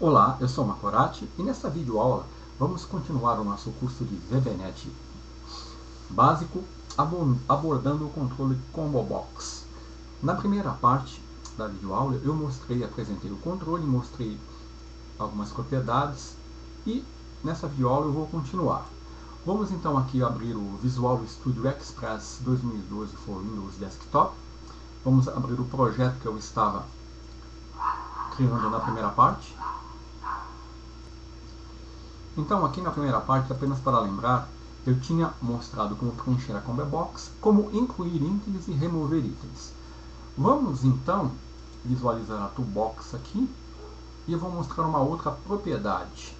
Olá, eu sou Macorati e nesta videoaula vamos continuar o nosso curso de VBNet básico abordando o controle Combo Box. Na primeira parte da videoaula eu apresentei o controle, mostrei algumas propriedades e nessa videoaula eu vou continuar. Vamos então aqui abrir o Visual Studio Express 2012 for Windows Desktop. Vamos abrir o projeto que eu estava criando na primeira parte. Então aqui na primeira parte, apenas para lembrar, eu tinha mostrado como preencher a Combo Box, como incluir itens e remover itens. Vamos então visualizar a Toolbox aqui e eu vou mostrar uma outra propriedade.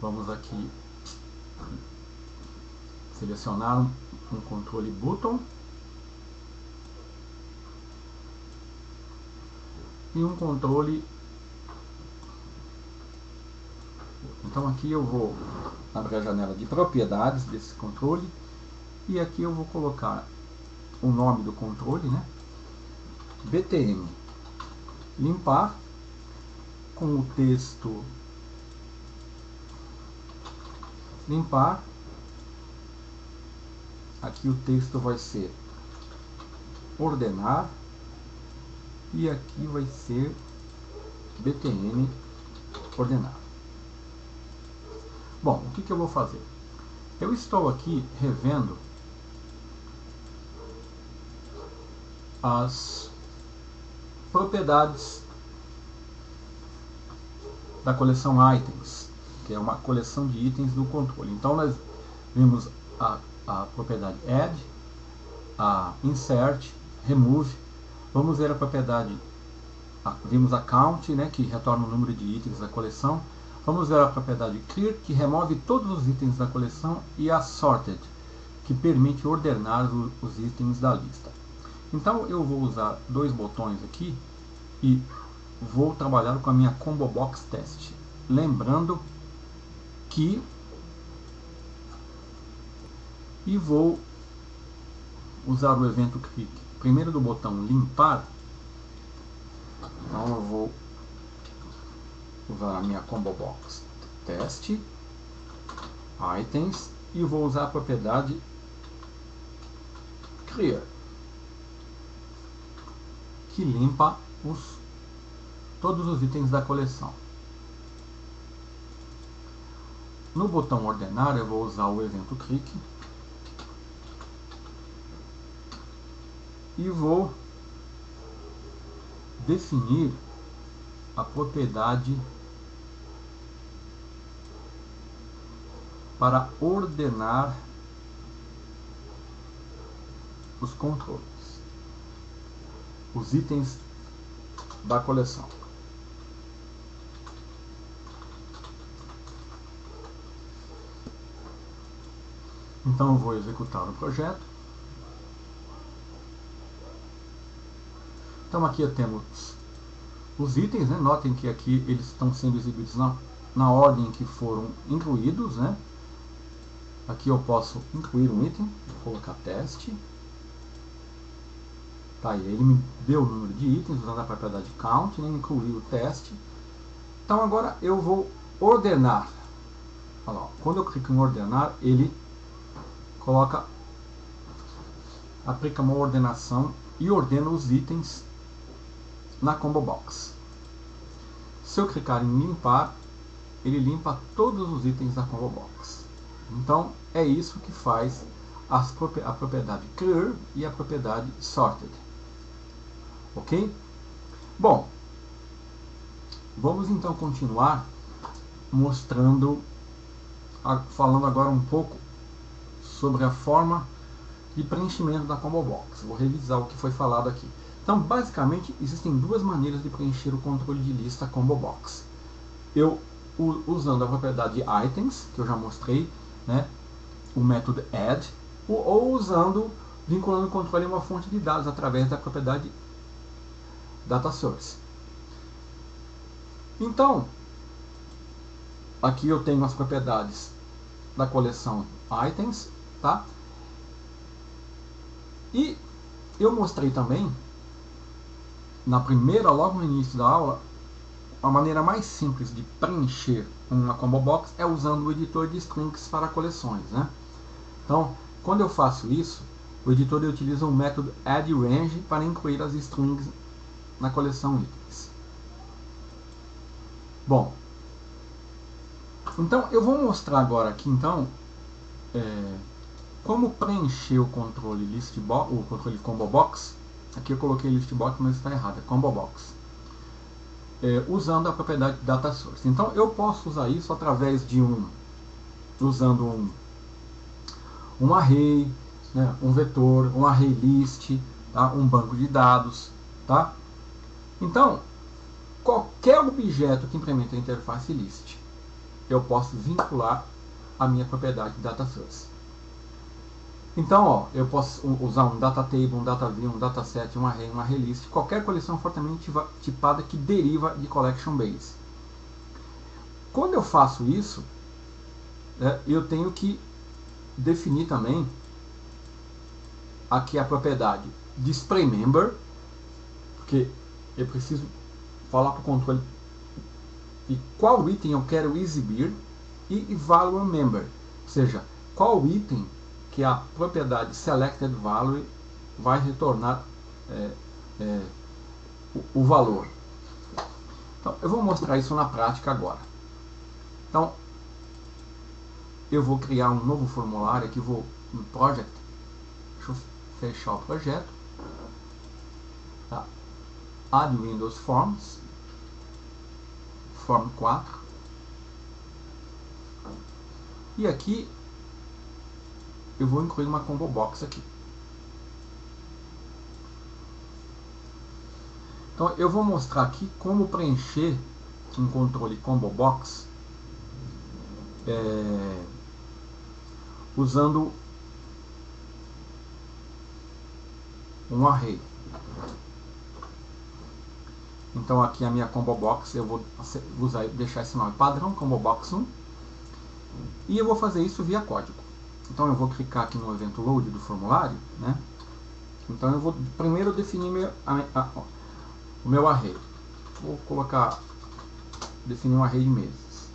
Vamos aqui selecionar um controle button e um controle. Então aqui eu vou abrir a janela de propriedades desse controle e aqui eu vou colocar o nome do controle, né? BTM limpar, com o texto limpar. Aqui o texto vai ser ordenar e aqui vai ser BTM ordenar. Bom, o que eu vou fazer? Eu estou aqui revendo as propriedades da coleção Items, que é uma coleção de itens do controle. Então nós vimos a propriedade Add, a Insert, Remove. Vamos ver a propriedade, vimos a Count, né, que retorna o número de itens da coleção. Vamos ver a propriedade Clear, que remove todos os itens da coleção, e a Sorted, que permite ordenar os itens da lista. Então eu vou usar dois botões aqui e vou trabalhar com a minha Combo Box Test. Lembrando que vou usar o evento click primeiro do botão limpar. Então eu vou usar a minha Combo Box Test Items e vou usar a propriedade Clear, que limpa todos os itens da coleção. No botão ordenar eu vou usar o evento click e vou definir a propriedade para ordenar os controles, os itens da coleção. Então eu vou executar o projeto. Então aqui temos os itens, né? Notem que aqui eles estão sendo exibidos na ordem em que foram incluídos, né? Aqui eu posso incluir um item, vou colocar teste. Tá aí, ele me deu o número de itens usando a propriedade count, né? Incluir o teste. Então agora eu vou ordenar. Olha lá, quando eu clico em ordenar, ele aplica uma ordenação e ordena os itens na Combo Box. Se eu clicar em limpar, ele limpa todos os itens da Combo Box. Então é isso que faz a propriedade Clear e a propriedade Sorted. Ok? Bom, vamos então continuar mostrando, falando agora um pouco sobre a forma de preenchimento da Combo Box. Vou revisar o que foi falado aqui. Então, basicamente, existem duas maneiras de preencher o controle de lista Combo Box. Usando a propriedade Items, que eu já mostrei, né, o método Add, ou vinculando o controle a uma fonte de dados através da propriedade Data Source. Então, aqui eu tenho as propriedades da coleção Items, tá? E eu mostrei também, logo no início da aula, a maneira mais simples de preencher uma combo box é usando o editor de strings para coleções, né? Então, quando eu faço isso, o editor utiliza o método addRange para incluir as strings na coleção itens. Bom, então eu vou mostrar agora aqui então como preencher o controle listbox, o controle combo box. Aqui eu coloquei listbox, mas está errado, é combo box. Usando a propriedade data source. Então eu posso usar isso através de usando um array, né, um vetor, um array list, tá, um banco de dados, tá? Então qualquer objeto que implementa a interface list, eu posso vincular a minha propriedade data source. Então, ó, eu posso usar um data table, um data view, um dataset, um array list, qualquer coleção fortemente tipada que deriva de collection base. Quando eu faço isso, eu tenho que definir também aqui a propriedade displayMember, porque eu preciso falar para o controle de qual item eu quero exibir, e valueMember, ou seja, qual item que a propriedade selectedValue vai retornar o valor. Então, eu vou mostrar isso na prática agora. Então, eu vou criar um novo formulário aqui, vou no Project, deixa eu fechar o projeto, tá. Add Windows Forms, Form 4, e aqui eu vou incluir uma combo box aqui. Então eu vou mostrar aqui como preencher um controle combo box usando um array. Então aqui a minha combo box, eu vou deixar esse nome padrão combo box 1, e eu vou fazer isso via código. Então eu vou clicar aqui no evento load do formulário, né? Então eu vou primeiro definir o meu array. Vou definir um array de meses.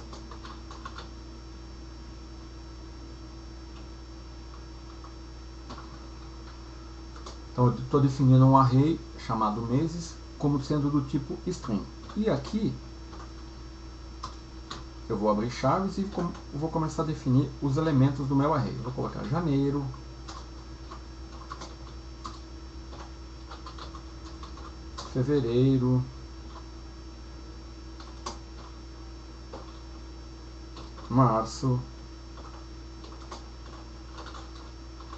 Então eu estou definindo um array chamado meses como sendo do tipo string. E aqui eu vou abrir chaves e vou começar a definir os elementos do meu array. Eu vou colocar janeiro, fevereiro, março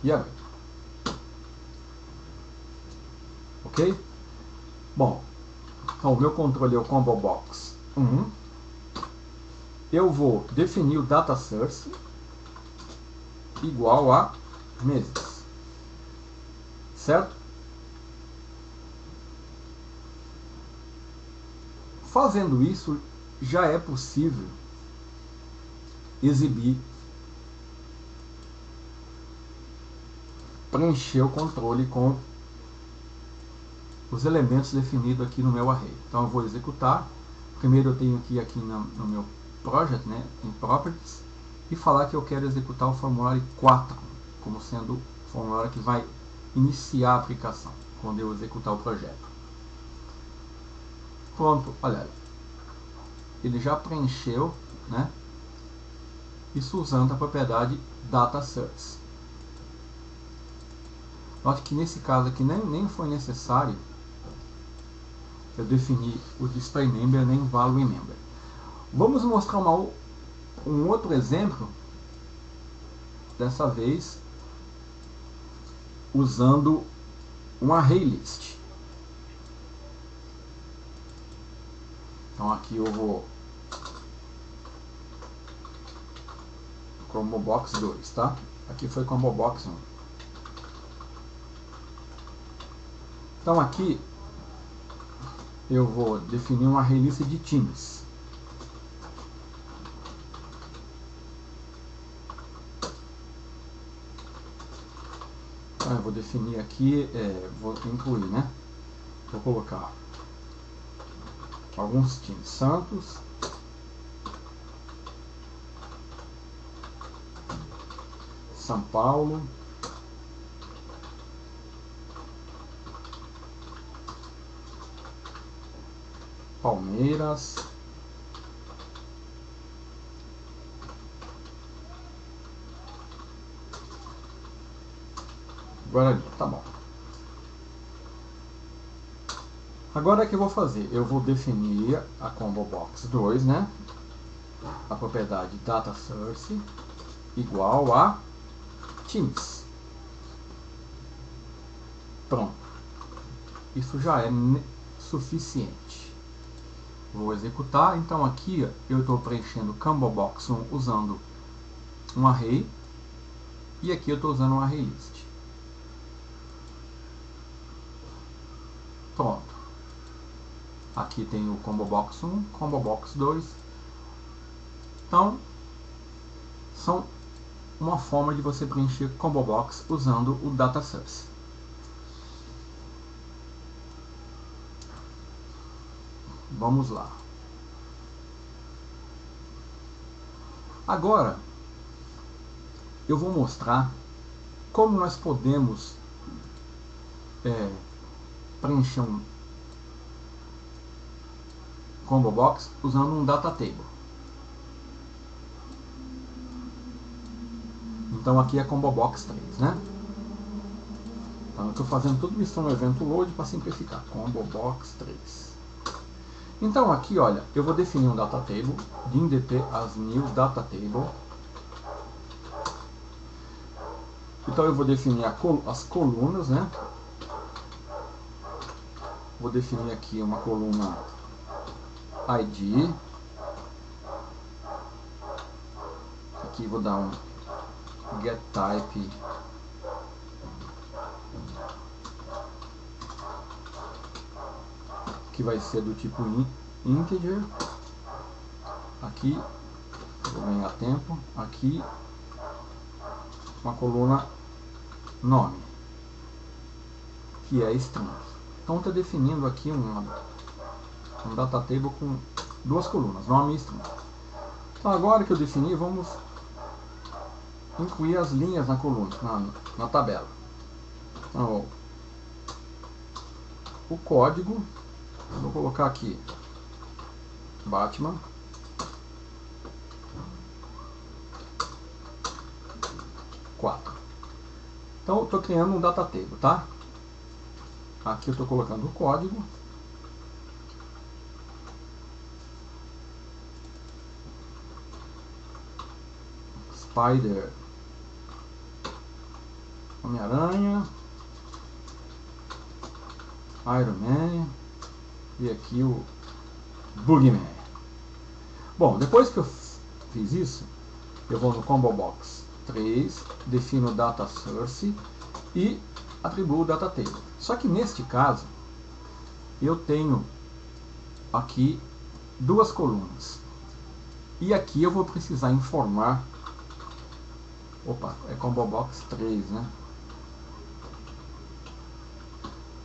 e abril. Ok? Bom, então o meu controle é o combo box 1. Eu vou definir o data source igual a meses, certo? Fazendo isso, já é possível preencher o controle com os elementos definidos aqui no meu array. Então eu vou executar. Primeiro eu tenho que ir aqui no meu Project, né, em Properties, e falar que eu quero executar o formulário 4 como sendo o formulário que vai iniciar a aplicação quando eu executar o projeto. Pronto, olha, ele já preencheu, né, isso usando a propriedade data source. Note que nesse caso aqui nem foi necessário eu definir o displayMember nem valueMember. Vamos mostrar um outro exemplo, dessa vez usando um array list. Então aqui eu vou combo box 2, tá? Aqui foi combo box 1. Então aqui eu vou definir uma array list de times. Então eu vou definir aqui, vou incluir, né? Vou colocar alguns times: Santos, São Paulo, Palmeiras, Guarani. Tá bom. Agora o que eu vou fazer? Eu vou definir a Combo Box 2, né? A propriedade Data Source igual a Teams. Pronto. Isso já é suficiente. Vou executar. Então aqui eu estou preenchendo Combo Box 1 usando um array. E aqui eu estou usando um array list. Pronto. Aqui tem o Combo Box 1, Combo Box 2. Então, são uma forma de você preencher Combo Box usando o Data Source. Vamos lá. Agora, eu vou mostrar como nós podemos preencher um Combo Box usando um Data Table. Então aqui é Combo Box 3, né? Então eu estou fazendo tudo isso no evento load para simplificar. Combo Box 3. Então aqui, olha, eu vou definir um Data Table, DINDT as new Data Table. Então eu vou definir as colunas, né? Vou definir aqui uma coluna ID. Aqui vou dar um get type que vai ser do tipo integer. Aqui vou ganhar tempo. Aqui uma coluna nome, que é string. Então está definindo aqui um data table com duas colunas, nome e string. Então agora que eu defini, vamos incluir as linhas na coluna, na tabela. Então, o código, vou colocar aqui Batman, então eu estou criando um data table, tá? Aqui eu estou colocando o código. Spider Homem-Aranha, Iron Man e aqui o Bugman. Bom, depois que eu fiz isso, eu vou no Combo Box 3, defino o Data Source e atribuo o Data Table. Só que neste caso, eu tenho aqui duas colunas. E aqui eu vou precisar informar. Opa, é Combo Box 3, né?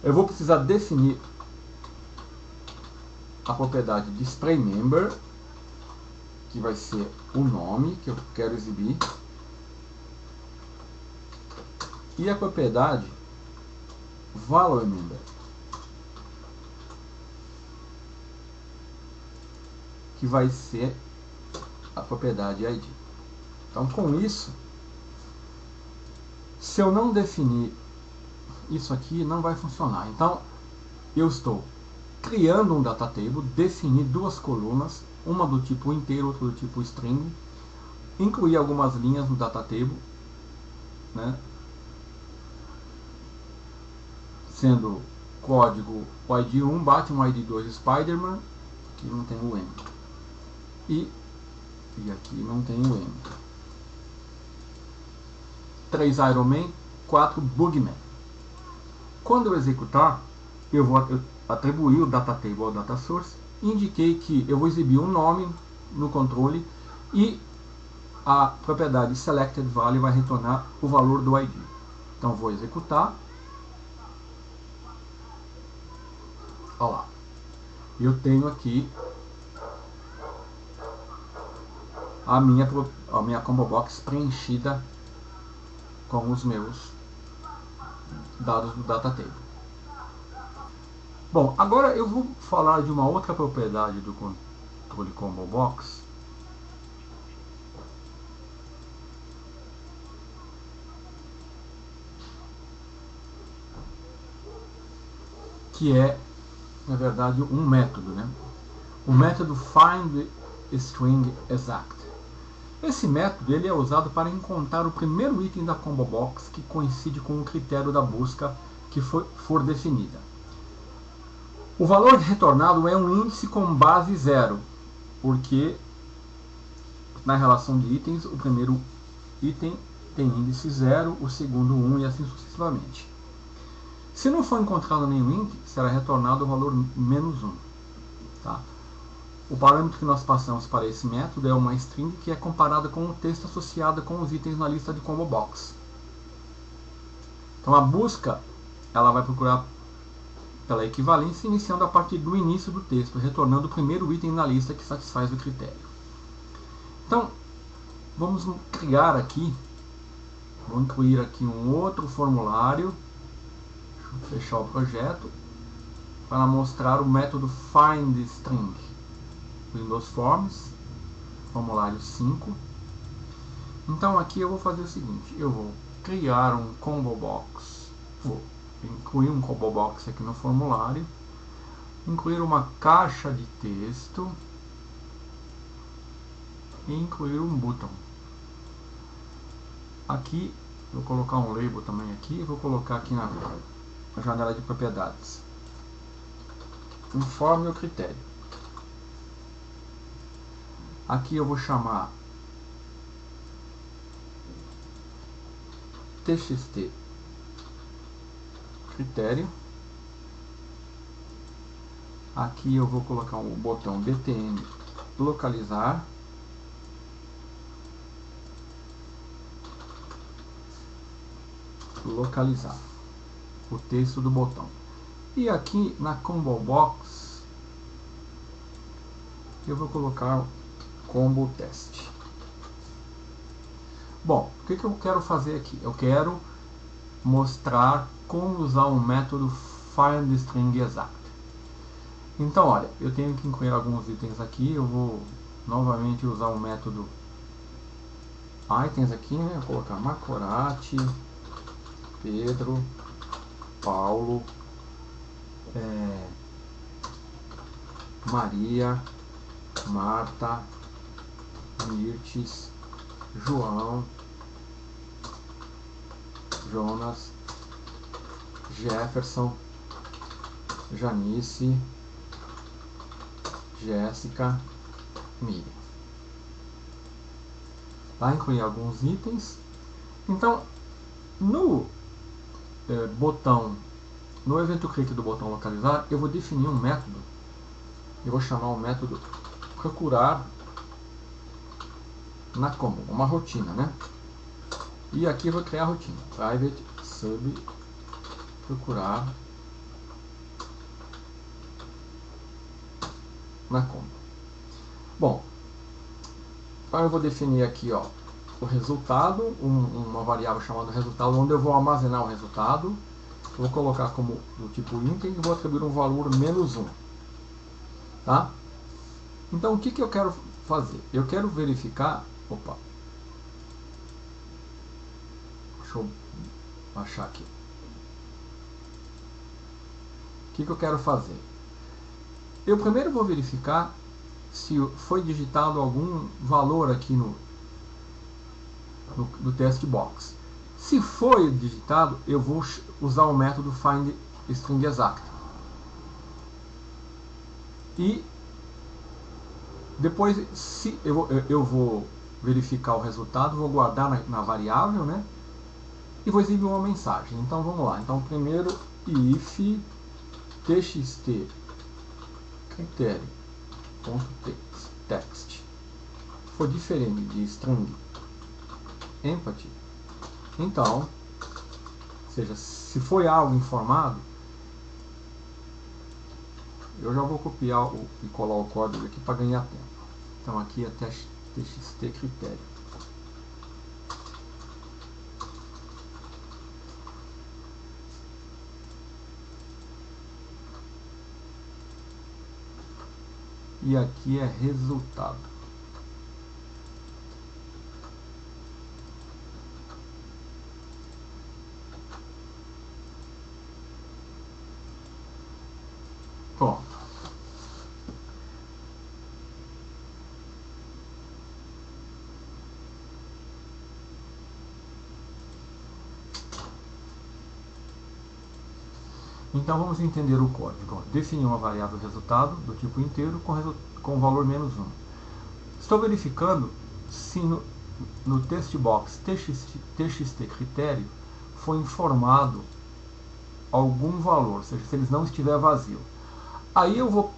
Eu vou precisar definir a propriedade DisplayMember, que vai ser o nome que eu quero exibir, e a propriedade ValorMember, que vai ser a propriedade ID. Então, com isso, se eu não definir isso aqui, não vai funcionar. Então, eu estou criando um data table, definir duas colunas, uma do tipo inteiro, outra do tipo string, incluir algumas linhas no data table, né? Sendo código o ID1, Batman, ID2, Spider-Man, aqui não tem o M, e aqui não tem o M. 3 Iron Man, 4 Bugman. Quando eu executar, eu vou atribuir o data table ao data source, indiquei que eu vou exibir um nome no controle e a propriedade selected value vai retornar o valor do ID. Então vou executar. Olha lá. eu tenho aqui a minha combo box preenchida com os meus dados do data table. Bom, agora eu vou falar de uma outra propriedade do controle combo box, que é, na verdade, um método, né? O método findStringExact. Esse método ele é usado para encontrar o primeiro item da combo box que coincide com o critério da busca que for definida. O valor retornado é um índice com base 0, porque na relação de itens o primeiro item tem índice 0, o segundo 1 e assim sucessivamente. Se não for encontrado nenhum índice, será retornado o valor menos 1. Tá? O parâmetro que nós passamos para esse método é uma string que é comparada com o texto associado com os itens na lista de combo box. Então a busca ela vai procurar pela equivalência, iniciando a partir do início do texto, retornando o primeiro item na lista que satisfaz o critério. Então, vamos criar aqui, vou incluir aqui um outro formulário. Deixa eu fechar o projeto para mostrar o método findString. Windows Forms, formulário 5. Então aqui eu vou fazer o seguinte, eu vou criar um combo box, vou incluir um combo box aqui no formulário, incluir uma caixa de texto e incluir um botão. Aqui vou colocar um label também aqui, vou colocar aqui na janela de propriedades. Informe o critério. Aqui eu vou chamar txt critério. Aqui eu vou colocar o botão btn localizar. Localizar o texto do botão. E aqui na combo box eu vou colocar combo test. Bom, o que eu quero fazer aqui? Eu quero mostrar como usar o método findStringExact. Então, olha, eu tenho que incluir alguns itens aqui. Eu vou novamente usar o método items aqui, né? Vou colocar Macorati, Pedro, Paulo, Maria, Marta, Mirtes, João, Jonas, Jefferson, Janice, Jéssica, Miriam. Tá? Incluir alguns itens. Então, no botão, no evento clique do botão localizar, eu vou definir um método. Eu vou chamar o método procurar na combo, uma rotina, né? E aqui eu vou criar a rotina, private sub procurar na combo. Bom, então eu vou definir aqui, ó, o resultado, uma variável chamada resultado, onde eu vou armazenar o resultado. Eu vou colocar como do tipo int e vou atribuir um valor menos 1. Tá? Então o que eu quero fazer? Eu quero verificar. Opa! Deixa eu baixar aqui. O que eu quero fazer? Eu primeiro vou verificar se foi digitado algum valor aqui no test box. Se foi digitado, eu vou usar o método findStringExact. E depois, se eu vou verificar o resultado, vou guardar na variável, né? E vou exibir uma mensagem. Então vamos lá. Então primeiro if txt critério.text for diferente de string empty, então, ou seja, se foi algo informado, Eu já vou copiar e colar o código aqui para ganhar tempo. Então aqui é txt critério. E aqui é resultado. Pronto. Então vamos entender o código. Definir uma variável resultado do tipo inteiro com valor menos 1. Estou verificando se no text box txt critério foi informado algum valor, ou seja, se ele não estiver vazio. Aí eu vou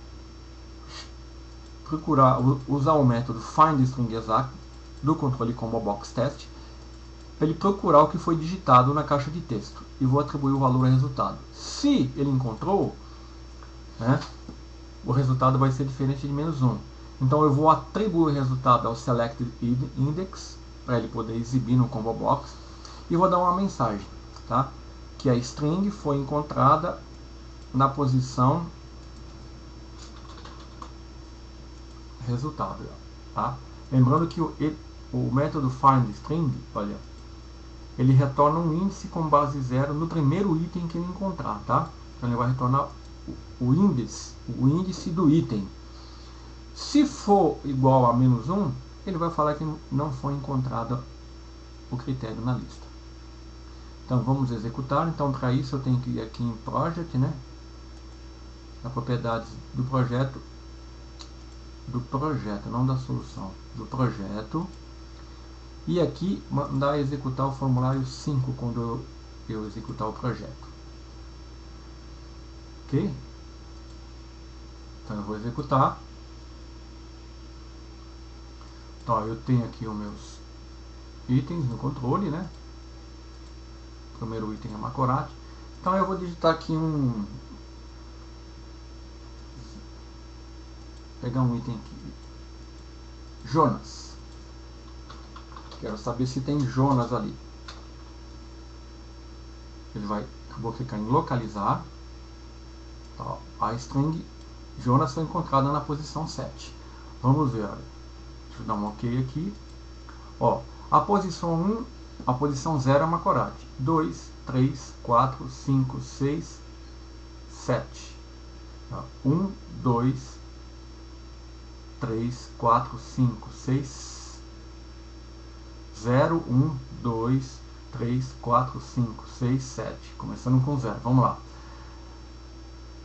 procurar usar o método findStringExact do controle ComboBoxTest para ele procurar o que foi digitado na caixa de texto e vou atribuir o valor ao resultado. Se ele encontrou, né, o resultado vai ser diferente de menos 1. Então eu vou atribuir o resultado ao selectedIndex para ele poder exibir no ComboBox e vou dar uma mensagem, tá? Que a string foi encontrada na posição resultado, tá? Lembrando que o método findString, olha, ele retorna um índice com base 0 no primeiro item que ele encontrar, tá? Então ele vai retornar o índice do item. Se for igual a menos 1, ele vai falar que não foi encontrado o critério na lista. Então vamos executar. Então para isso eu tenho que ir aqui em Project, né? Na propriedades do projeto, não da solução, do projeto. E aqui mandar executar o formulário 5 quando eu executar o projeto. Ok? Então eu vou executar. Então eu tenho aqui os meus itens no controle, né? O primeiro item é Macorati. Então eu vou digitar aqui pegar um item aqui. Jonas. Quero saber se tem Jonas ali. Vou clicar em localizar. Tá, a string Jonas foi encontrada na posição 7. Vamos ver, olha. Deixa eu dar um ok aqui. Ó, a posição 0 é Macorati. 2, 3, 4, 5, 6, 7. 1, 2, 3, 4, 5, 6, 0, 1, 2, 3, 4, 5, 6, 7. Começando com 0. Vamos lá.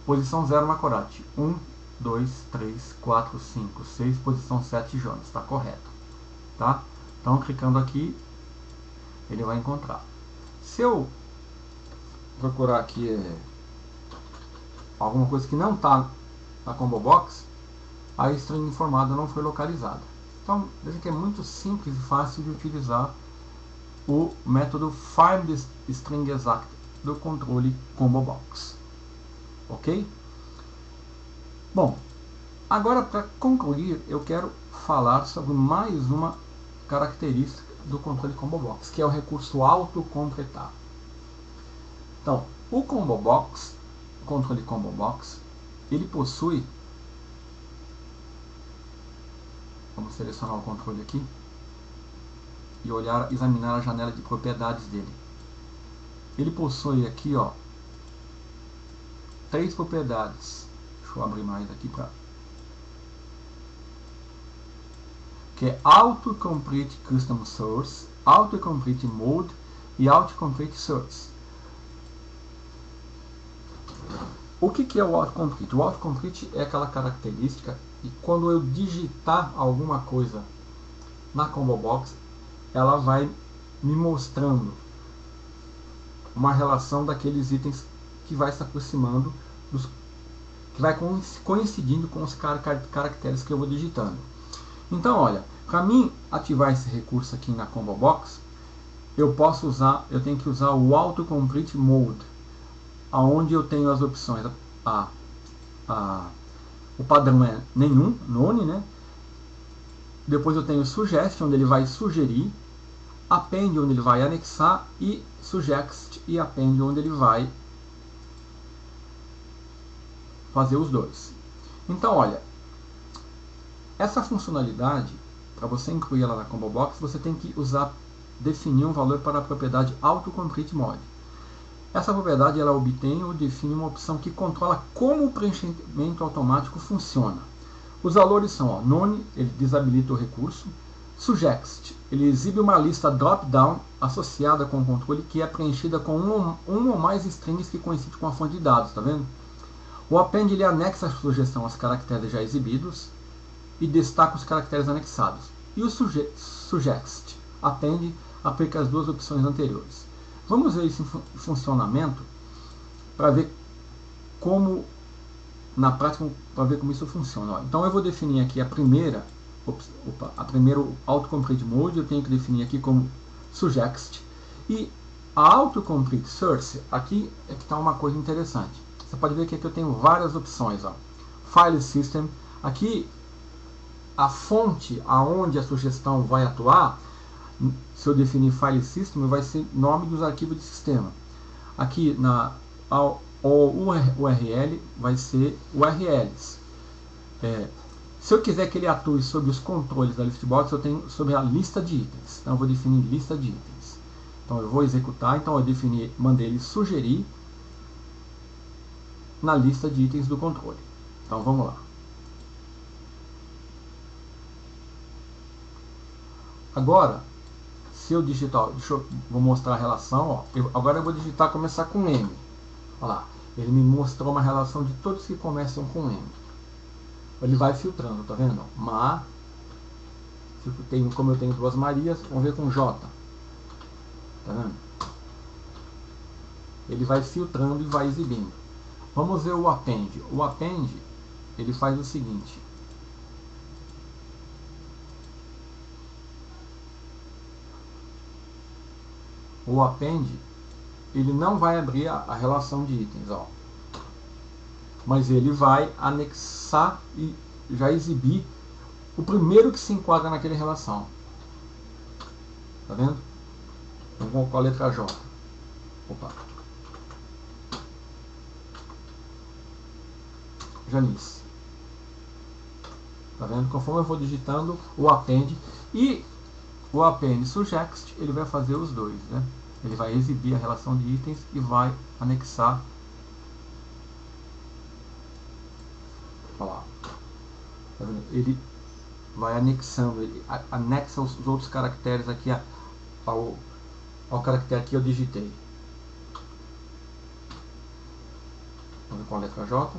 Posição 0, Macorati. 1, 2, 3, 4, 5, 6. Posição 7, Jonas. Está correto. Tá? Então, clicando aqui, ele vai encontrar. Se eu procurar aqui alguma coisa que não está na ComboBox, a string informada não foi localizada. Então, veja que é muito simples e fácil de utilizar o método findStringExact do controle ComboBox. Ok? Bom, agora para concluir, eu quero falar sobre mais uma característica do controle ComboBox, que é o recurso autocompletar. Então, o ComboBox, o controle ComboBox, ele possui. Vamos selecionar o controle aqui e examinar a janela de propriedades dele. Ele possui aqui, ó, 3 propriedades. Deixa eu abrir mais aqui para que é Autocomplete Custom Source, Autocomplete Mode e Autocomplete Source. O que é o autocomplete? O autocomplete é aquela característica e quando eu digitar alguma coisa na ComboBox, ela vai me mostrando uma relação daqueles itens que vai se aproximando, que vai coincidindo com os caracteres que eu vou digitando. Então, olha, para mim ativar esse recurso aqui na ComboBox, eu tenho que usar o Autocomplete Mode, aonde eu tenho as opções a o padrão é nenhum, none, né? Depois eu tenho suggest, onde ele vai sugerir, append, onde ele vai anexar, e suggest e append, onde ele vai fazer os dois. Então, olha, essa funcionalidade, para você incluir ela na Combo Box, você tem que definir um valor para a propriedade AutoCompleteMod. Essa propriedade ela obtém ou define uma opção que controla como o preenchimento automático funciona. Os valores são, ó, none, ele desabilita o recurso, suggest, ele exibe uma lista drop-down associada com o controle que é preenchida com um ou mais strings que coincidem com a fonte de dados, tá vendo? O append ele anexa a sugestão aos caracteres já exibidos e destaca os caracteres anexados. E o suggest, append, aplica as duas opções anteriores. Vamos ver isso em funcionamento para ver como, na prática, para ver como isso funciona. Ó, então eu vou definir aqui a primeiro autocomplete mode, eu tenho que definir aqui como suggest. E a autocomplete source, aqui é que está uma coisa interessante. Você pode ver que aqui eu tenho várias opções. Ó. File system, aqui a fonte aonde a sugestão vai atuar, se eu definir file system, vai ser nome dos arquivos de sistema. Aqui o URL vai ser URLs. Se eu quiser que ele atue sobre os controles da listbox, eu tenho sobre a lista de itens. Então eu vou definir lista de itens. Então eu vou executar, então eu defini, mandei ele sugerir na lista de itens do controle. Então vamos lá. Agora, se eu digitar, vou mostrar a relação, ó, agora eu vou digitar começar com M. Olha lá, ele me mostrou uma relação de todos que começam com M. Ele vai filtrando, tá vendo? Como eu tenho duas Marias, vamos ver com J. Tá vendo? Ele vai filtrando e vai exibindo. Vamos ver o append. O append, ele faz o seguinte. O append, ele não vai abrir a relação de itens, ó. Mas ele vai anexar e já exibir o primeiro que se enquadra naquela relação. Tá vendo? Eu vou com a letra J. Opa. Janice. Tá vendo? Conforme eu vou digitando o append e o append suggest, ele vai fazer os dois, né? Ele vai exibir a relação de itens e vai anexar. Olha lá. Tá vendo? Ele vai anexando, ele anexa os outros caracteres aqui ao caractere que eu digitei. Vamos ver com a letra J.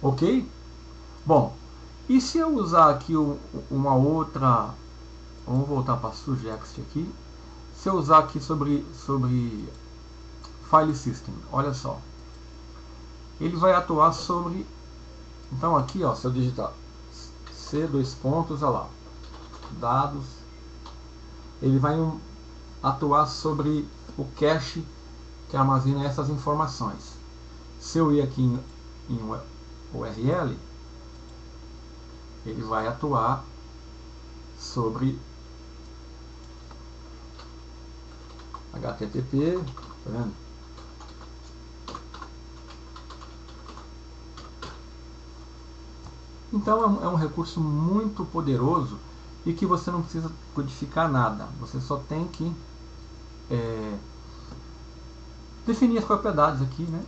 Ok? Bom, e se eu usar aqui uma outra, vamos voltar para suggest aqui, se eu usar aqui sobre file system, olha só, ele vai atuar sobre, então aqui, ó, se eu digitar C, dois pontos, olha lá, dados, ele vai atuar sobre o cache que armazena essas informações. Se eu ir aqui em URL, ele vai atuar sobre HTTP, tá vendo? Então é um recurso muito poderoso e que você não precisa codificar nada, você só tem que definir as propriedades aqui, né?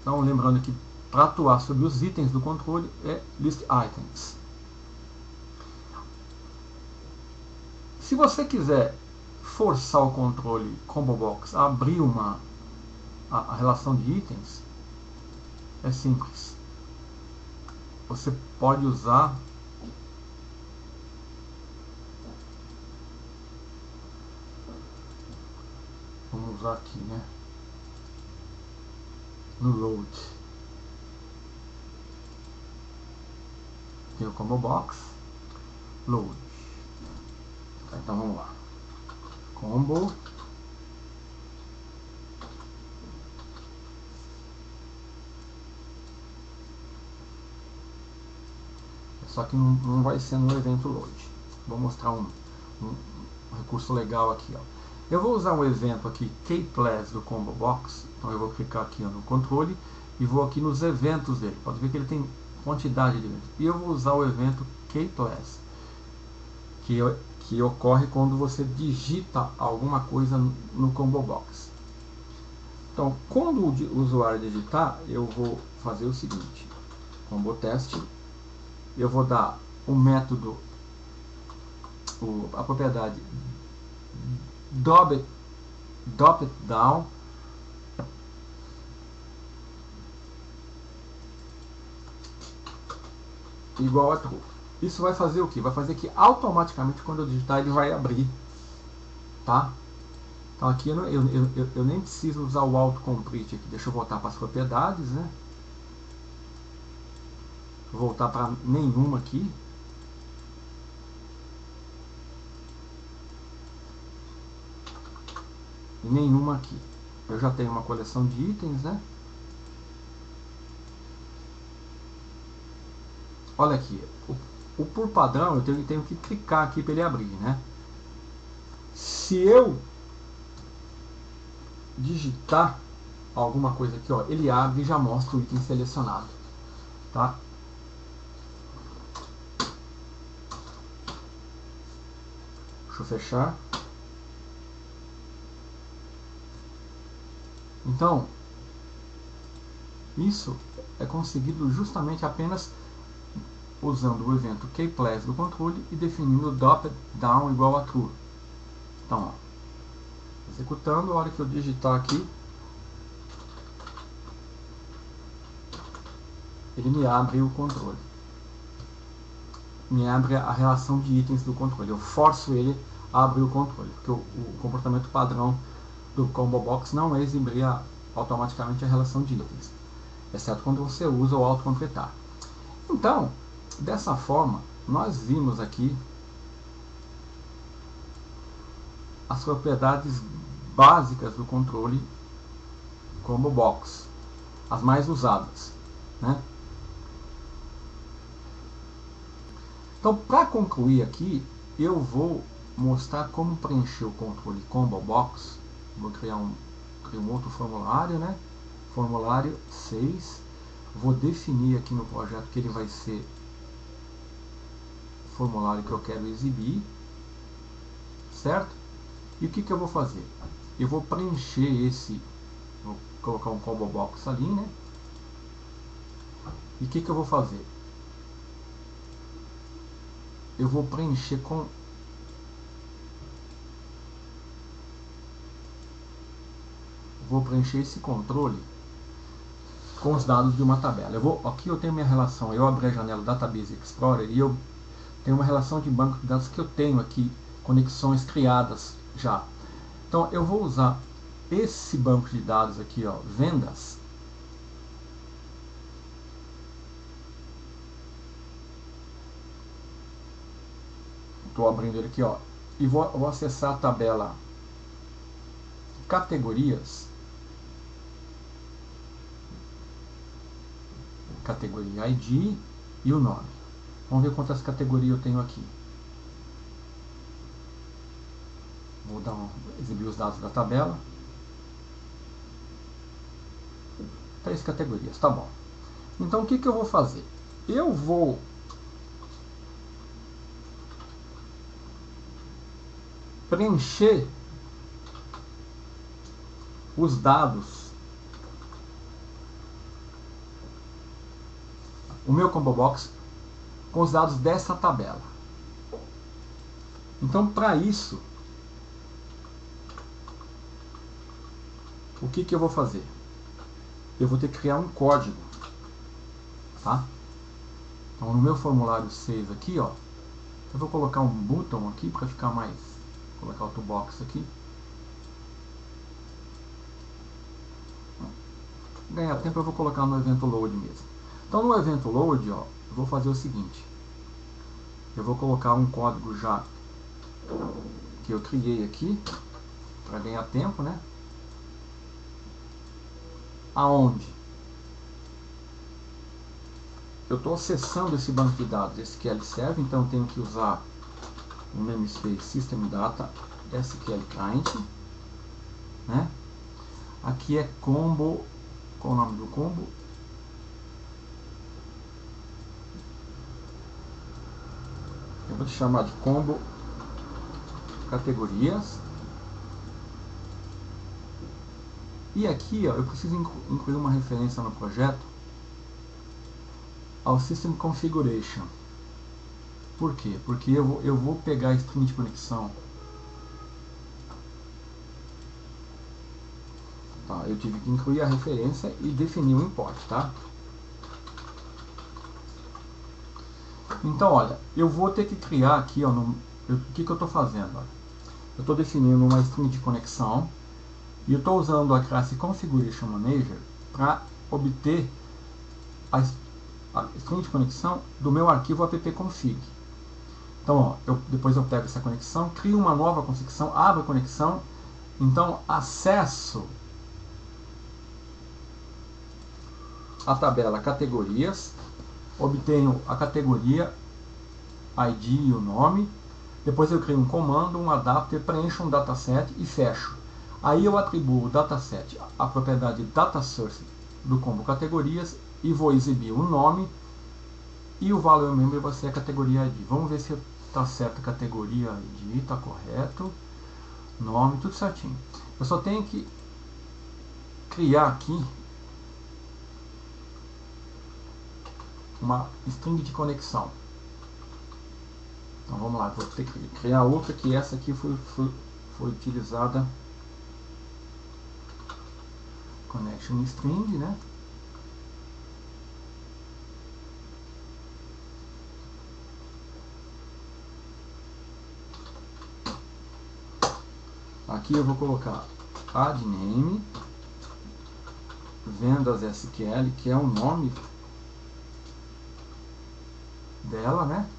Então lembrando que para atuar sobre os itens do controle é list items. Se você quiser forçar o controle Combo Box a abrir a relação de itens, é simples. Você pode usar vamos usar aqui, né? No load. Tem o Combo Box, load. Então vamos lá. Combo só que não vai ser no evento load. Vou mostrar um recurso legal aqui, ó. Eu vou usar um evento aqui, kPlus do Combo Box. Então eu vou clicar aqui, ó, no controle e vou aqui nos eventos dele. Pode ver que ele tem quantidade de eventos. E eu vou usar o evento kPlus, que ocorre quando você digita alguma coisa no Combo Box. Então, quando o usuário digitar, eu vou fazer o seguinte: combo teste, eu vou dar o método, a propriedade drop it down igual a true. Isso vai fazer o que? Vai fazer que automaticamente quando eu digitar ele vai abrir, tá? Então aqui eu nem preciso usar o autocomplete aqui. Deixa eu voltar para as propriedades, né? Vou voltar para nenhuma aqui. E nenhuma aqui. Eu já tenho uma coleção de itens, né? Olha aqui, o por padrão eu tenho que clicar aqui para ele abrir, né? Se eu digitar alguma coisa aqui, ó, ele abre e já mostra o item selecionado, tá? Deixa eu fechar. Então, isso é conseguido justamente apenas usando o evento kPlus do controle e definindo o drop down igual a true. Então, ó, executando, a hora que eu digitar aqui, ele me abre o controle. Me abre a relação de itens do controle. Eu forço ele a abrir o controle, porque o comportamento padrão do Combo Box não é exibir automaticamente a relação de itens, exceto quando você usa o autocompletar. Então, dessa forma, nós vimos aqui as propriedades básicas do controle Combo Box, as mais usadas, né? Então, para concluir aqui, eu vou mostrar como preencher o controle Combo Box. Vou criar um outro formulário, né? Formulário 6. Vou definir aqui no projeto que ele vai ser o formulário que eu quero exibir, certo? E o que eu vou fazer? Eu vou preencher vou colocar um Combo Box ali, né? E o que eu vou fazer? Eu vou preencher esse controle com os dados de uma tabela. Aqui eu tenho minha relação, eu abri a janela Database Explorer e eu tenho uma relação de banco de dados que eu tenho aqui, conexões criadas já. Então eu vou usar esse banco de dados aqui, ó, vendas, estou abrindo ele aqui, ó, e vou acessar a tabela categorias, categoria ID e o nome. Vamos ver quantas categorias eu tenho aqui. Vou exibir os dados da tabela. 3 categorias, tá bom. Então o que eu vou fazer? Eu vou preencher os dados, o meu Combo Box, com os dados dessa tabela. Então, para isso, o que eu vou fazer? Eu vou ter que criar um código, tá? Então, no meu formulário 6 aqui, ó, eu vou colocar um button aqui para ficar mais, vou colocar outro box aqui. Ganhar tempo eu vou colocar no evento load mesmo. Então no evento load, ó, eu vou fazer o seguinte: eu vou colocar um código já que eu criei aqui para ganhar tempo, né? Aonde eu estou acessando esse banco de dados SQL Server, então eu tenho que usar o namespace System Data SQL Client, né? Aqui é combo, qual o nome do combo? Eu vou chamar de combo categorias. E aqui, ó, eu preciso incluir uma referência no projeto ao System Configuration. Por quê? Porque eu vou pegar a string de conexão. Tá, eu tive que incluir a referência e definir o import, tá? Então, olha, eu vou ter que criar aqui, ó, o que eu estou fazendo? Ó? Eu estou definindo uma string de conexão e eu estou usando a classe Configuration Manager para obter a string de conexão do meu arquivo appconfig. Então, ó, depois eu pego essa conexão, crio uma nova conexão, abro a conexão, então acesso a tabela categorias, obtenho a categoria, ID e o nome, depois eu crio um comando, um adapter, preencho um dataset e fecho. Aí eu atribuo o dataset a propriedade dataSource do combo categorias e vou exibir o nome e o value member vai ser a categoria ID. Vamos ver se está certo a categoria ID, está correto, nome, tudo certinho. Eu só tenho que criar aqui uma string de conexão. Então vamos lá, vou ter que criar outra, que essa aqui foi utilizada, connection string, né? Aqui eu vou colocar add name, vendas SQL, que é o nome dela, né?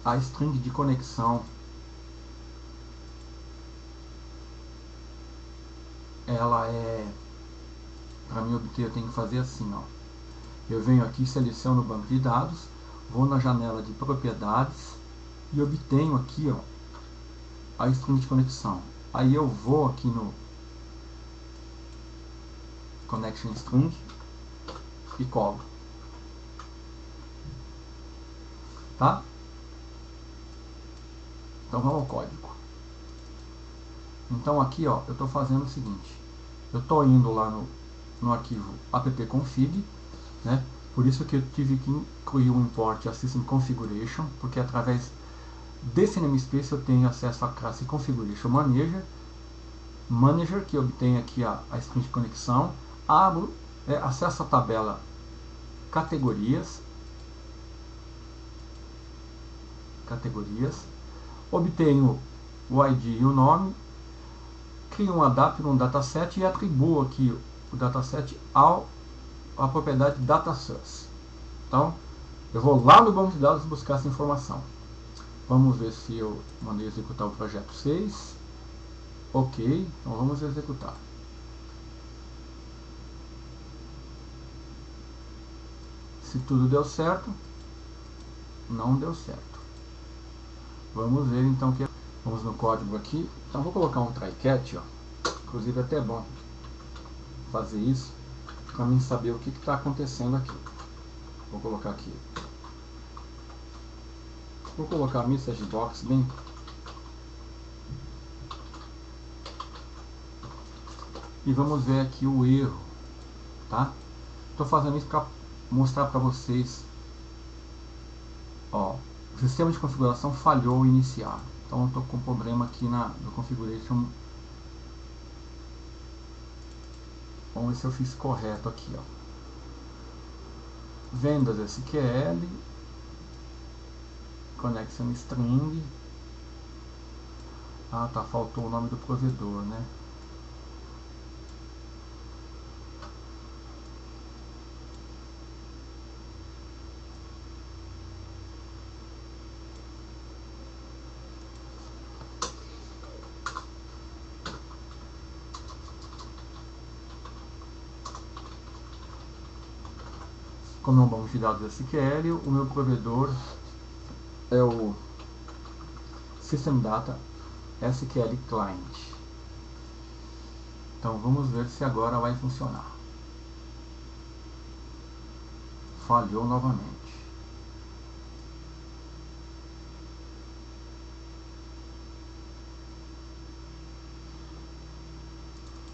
A string de conexão, ela é, para mim obter, eu tenho que fazer assim, ó. Eu venho aqui, seleciono o banco de dados, vou na janela de propriedades e obtenho aqui, ó, a string de conexão. Aí eu vou aqui no connection string e colo, tá? Então vamos ao código. Então aqui, ó, eu estou fazendo o seguinte, eu estou indo lá no arquivo appconfig, né? Por isso que eu tive que incluir um import a System Configuration, porque através desse namespace eu tenho acesso à classe Configuration Manager, que obtém aqui a string de conexão, abro, acesso à tabela categorias, obtenho o ID e o nome, crio um adapter, um dataset e atribuo aqui o dataset a propriedade dataSource. Então, eu vou lá no banco de dados buscar essa informação. Vamos ver se eu mandei executar o projeto 6. Ok, então vamos executar. Se tudo deu certo, não deu certo. Vamos ver então que vamos no código aqui. Então vou colocar um try catch, ó. Inclusive é até bom fazer isso para mim saber o que está acontecendo aqui. Vou colocar aqui. Vou colocar a message box bem. E vamos ver aqui o erro, tá? Estou fazendo isso para mostrar para vocês. Ó, o sistema de configuração falhou ao iniciar. Então eu estou com problema aqui no configuration. Vamos ver se eu fiz correto aqui, ó. Vendas SQL, connection string. Ah, tá, faltou o nome do provedor, né? como é um banco de dados SQL, o meu provedor é o System Data SQL Client. Então vamos ver se agora vai funcionar. Falhou novamente.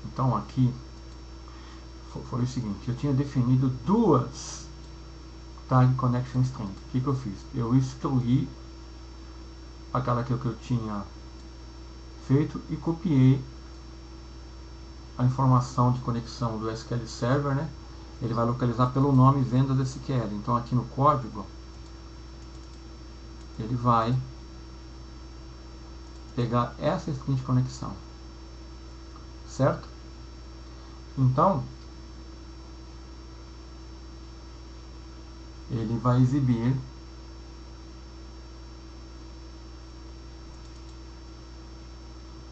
Então aqui foi o seguinte, eu tinha definido duas Tag Connection String. O que eu fiz? Eu excluí aquela que eu tinha feito e copiei a informação de conexão do SQL Server, né? Ele vai localizar pelo nome vendas SQL. Então aqui no código ele vai pegar essa string de conexão, certo? Então ele vai exibir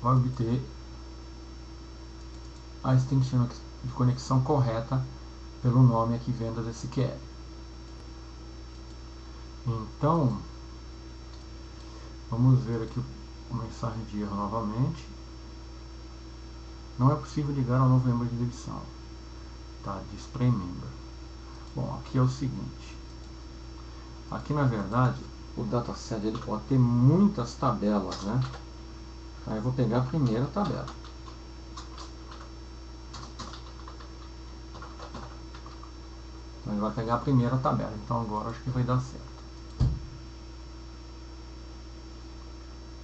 vai obter a string de conexão correta pelo nome aqui vendas SQL. Então vamos ver aqui a mensagem de erro novamente. Não é possível ligar ao novo membro de exibição. Tá, display member. Bom, aqui é o seguinte. Aqui na verdade o dataset ele pode ter muitas tabelas, né? Aí eu vou pegar a primeira tabela. Então ele vai pegar a primeira tabela. Então agora acho que vai dar certo.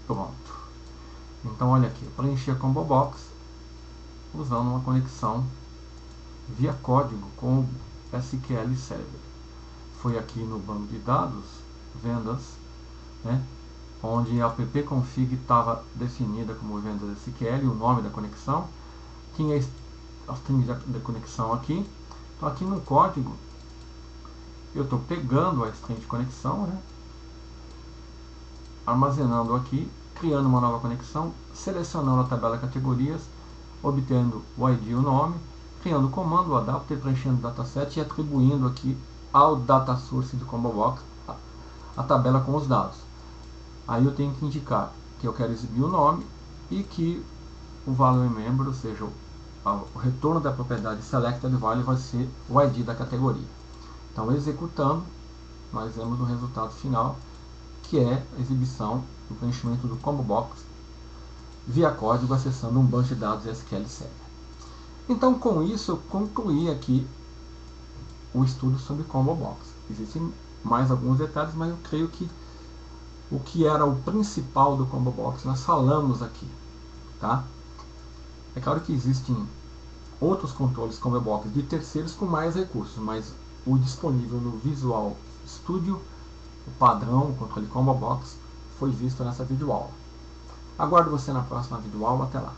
Pronto. Então olha aqui, eu preenchi a combo box usando uma conexão via código com o SQL Server. Foi aqui no banco de dados, vendas, né, onde a appconfig estava definida como vendas SQL, o nome da conexão, tinha a string da conexão aqui. Então aqui no código eu estou pegando a string de conexão, né, armazenando aqui, criando uma nova conexão, selecionando a tabela categorias, obtendo o ID e o nome, criando o comando, o adapter, preenchendo o dataset e atribuindo aqui ao data source do combo box a tabela com os dados. Aí eu tenho que indicar que eu quero exibir o nome e que o value member, ou seja, o retorno da propriedade selected value vai ser o ID da categoria. Então executando, nós vemos o resultado final, que é a exibição do preenchimento do combo box via código acessando um banco de dados SQL Server. Então com isso eu concluí aqui o estudo sobre combo box. Existem mais alguns detalhes, mas eu creio que o que era o principal do combo box nós falamos aqui, tá? É claro que existem outros controles combo box de terceiros com mais recursos, mas o disponível no Visual Studio, o padrão, o controle combo box, foi visto nessa videoaula. Aguardo você na próxima videoaula. Até lá!